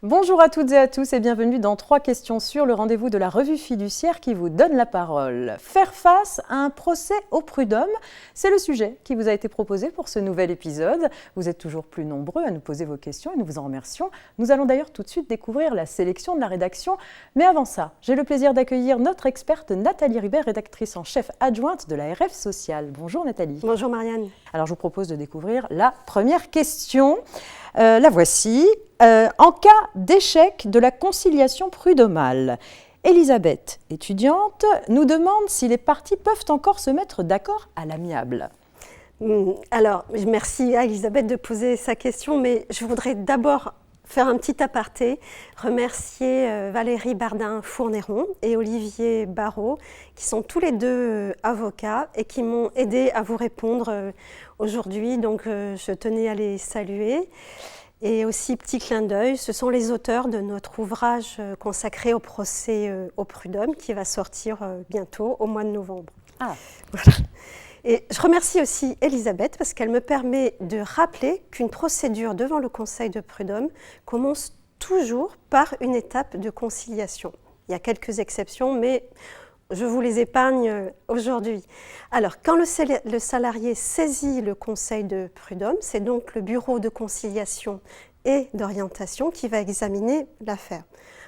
Bonjour à toutes et à tous et bienvenue dans 3 questions sur le rendez-vous de la revue fiduciaire qui vous donne la parole. Faire face à un procès au prud'homme, c'est le sujet qui vous a été proposé pour ce nouvel épisode. Vous êtes toujours plus nombreux à nous poser vos questions et nous vous en remercions. Nous allons d'ailleurs tout de suite découvrir la sélection de la rédaction. Mais avant ça, j'ai le plaisir d'accueillir notre experte Nathalie Ribert, rédactrice en chef adjointe de la RF Sociale. Bonjour Nathalie. Bonjour Marianne. Alors je vous propose de découvrir la première question. La voici. En cas d'échec de la conciliation prud'homale, Elisabeth, étudiante, nous demande si les parties peuvent encore se mettre d'accord à l'amiable. Alors, merci à Elisabeth de poser sa question, mais je voudrais d'abord faire un petit aparté, remercier Valérie Bardin-Fournéron et Olivier Barrault, qui sont tous les deux avocats et qui m'ont aidé à vous répondre aujourd'hui, donc je tenais à les saluer. Et aussi, petit clin d'œil, ce sont les auteurs de notre ouvrage consacré au procès au prud'homme qui va sortir bientôt au mois de novembre. Ah. Voilà. Et je remercie aussi Elisabeth parce qu'elle me permet de rappeler qu'une procédure devant le Conseil de prud'homme commence toujours par une étape de conciliation. Il y a quelques exceptions, mais je vous les épargne aujourd'hui. Alors, quand le salarié saisit le Conseil de prud'homme, c'est donc le bureau de conciliation et d'orientation qui va examiner l'affaire.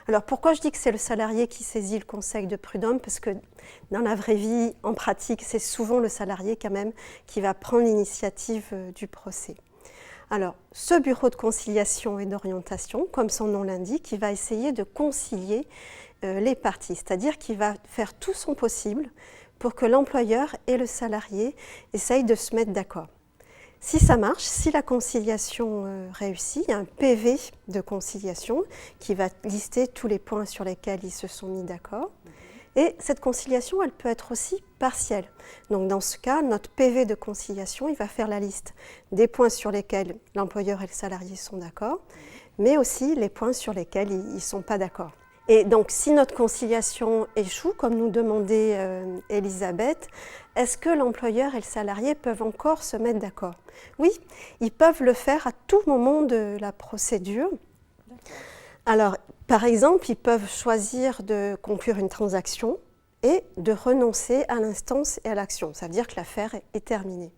Alors, pourquoi je dis que c'est le salarié qui saisit le Conseil de prud'homme? Parce que dans la vraie vie, en pratique, c'est souvent le salarié quand même qui va prendre l'initiative du procès. Alors, ce bureau de conciliation et d'orientation, comme son nom l'indique, il va essayer de concilier les parties, c'est-à-dire qu'il va faire tout son possible pour que l'employeur et le salarié essayent de se mettre d'accord. Si ça marche, si la conciliation réussit, il y a un PV de conciliation qui va lister tous les points sur lesquels ils se sont mis d'accord. Et cette conciliation, elle peut être aussi partielle. Donc dans ce cas, notre PV de conciliation, il va faire la liste des points sur lesquels l'employeur et le salarié sont d'accord, mais aussi les points sur lesquels ils ne sont pas d'accord. Et donc, si notre conciliation échoue, comme nous demandait Elisabeth, est-ce que l'employeur et le salarié peuvent encore se mettre d'accord? Oui, ils peuvent le faire à tout moment de la procédure. Alors, par exemple, ils peuvent choisir de conclure une transaction et de renoncer à l'instance et à l'action. Ça veut dire que l'affaire est terminée.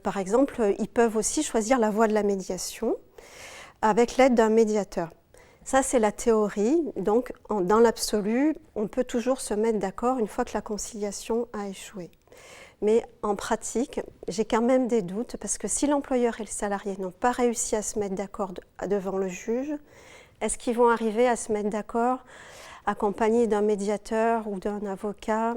Par exemple, ils peuvent aussi choisir la voie de la médiation avec l'aide d'un médiateur. Ça, c'est la théorie. Donc, dans l'absolu, on peut toujours se mettre d'accord une fois que la conciliation a échoué. Mais en pratique, j'ai quand même des doutes parce que si l'employeur et le salarié n'ont pas réussi à se mettre d'accord devant le juge, est-ce qu'ils vont arriver à se mettre d'accord accompagnés d'un médiateur ou d'un avocat?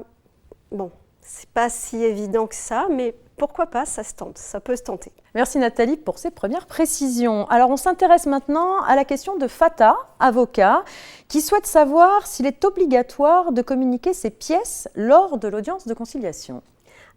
Bon, c'est pas si évident que ça, mais pourquoi pas, ça se tente, ça peut se tenter. Merci Nathalie pour ces premières précisions. Alors on s'intéresse maintenant à la question de Fata, avocat, qui souhaite savoir s'il est obligatoire de communiquer ses pièces lors de l'audience de conciliation.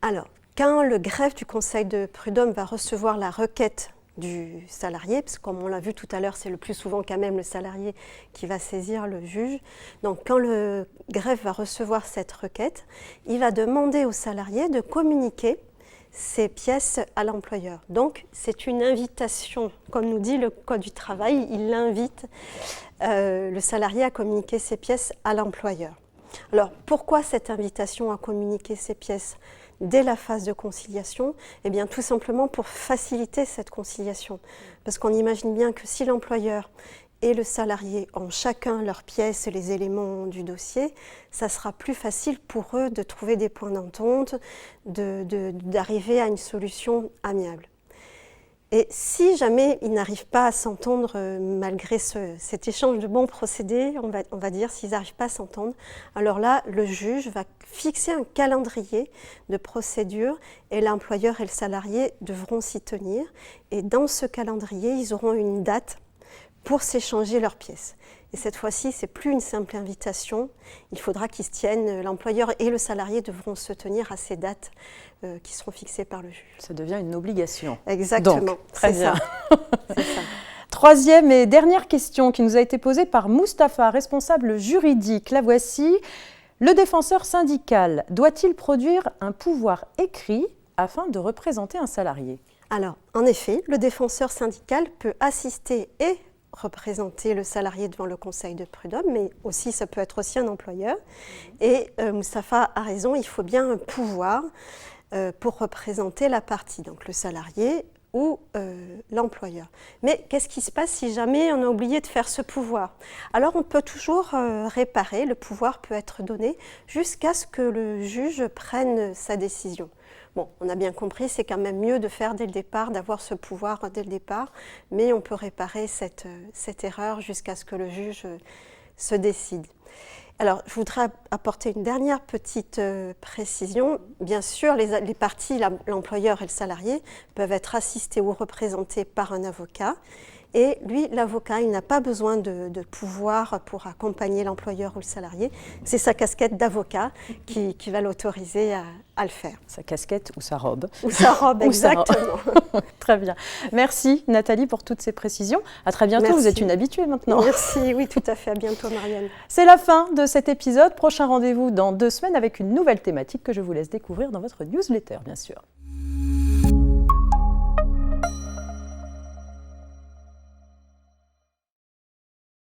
Alors, quand le greffe du Conseil de prud'homme va recevoir la requête du salarié, parce que comme on l'a vu tout à l'heure, c'est le plus souvent quand même le salarié qui va saisir le juge. Donc quand le greffe va recevoir cette requête, il va demander au salarié de communiquer ses pièces à l'employeur. Donc c'est une invitation, comme nous dit le Code du travail, il invite le salarié à communiquer ses pièces à l'employeur. Alors pourquoi cette invitation à communiquer ses pièces dès la phase de conciliation? Eh bien tout simplement pour faciliter cette conciliation. Parce qu'on imagine bien que si l'employeur et le salarié ont chacun leurs pièces et les éléments du dossier, ça sera plus facile pour eux de trouver des points d'entente, d'arriver à une solution amiable. Et si jamais ils n'arrivent pas à s'entendre malgré cet échange de bons procédés, on va dire, s'ils n'arrivent pas à s'entendre, alors là, le juge va fixer un calendrier de procédure et l'employeur et le salarié devront s'y tenir. Et dans ce calendrier, ils auront une date pour s'échanger leurs pièces. Et cette fois-ci, ce n'est plus une simple invitation. Il faudra qu'ils se tiennent, l'employeur et le salarié devront se tenir à ces dates qui seront fixées par le juge. Ça devient une obligation. Exactement. Donc, très bien. C'est ça. Troisième et dernière question qui nous a été posée par Mustapha, responsable juridique. La voici. Le défenseur syndical doit-il produire un pouvoir écrit afin de représenter un salarié? Alors, en effet, le défenseur syndical peut assister et représenter le salarié devant le conseil de prud'homme, mais aussi ça peut être aussi un employeur. Et Moustapha a raison, il faut bien un pouvoir pour représenter la partie, donc le salarié ou l'employeur. Mais qu'est-ce qui se passe si jamais on a oublié de faire ce pouvoir? Alors on peut toujours réparer, le pouvoir peut être donné jusqu'à ce que le juge prenne sa décision. Bon, on a bien compris, c'est quand même mieux de faire dès le départ, d'avoir ce pouvoir dès le départ, mais on peut réparer cette erreur jusqu'à ce que le juge se décide. Alors, je voudrais apporter une dernière petite précision. Bien sûr, les parties, l'employeur et le salarié, peuvent être assistés ou représentés par un avocat. Et lui, l'avocat, il n'a pas besoin de pouvoir pour accompagner l'employeur ou le salarié. C'est sa casquette d'avocat qui va l'autoriser à le faire. Sa casquette ou sa robe. Ou sa robe, exactement. Très bien. Merci Nathalie pour toutes ces précisions. À très bientôt, Merci. Vous êtes une habituée maintenant. Merci, oui, tout à fait. À bientôt, Marianne. C'est la fin de cet épisode. Prochain rendez-vous dans 2 semaines avec une nouvelle thématique que je vous laisse découvrir dans votre newsletter, bien sûr.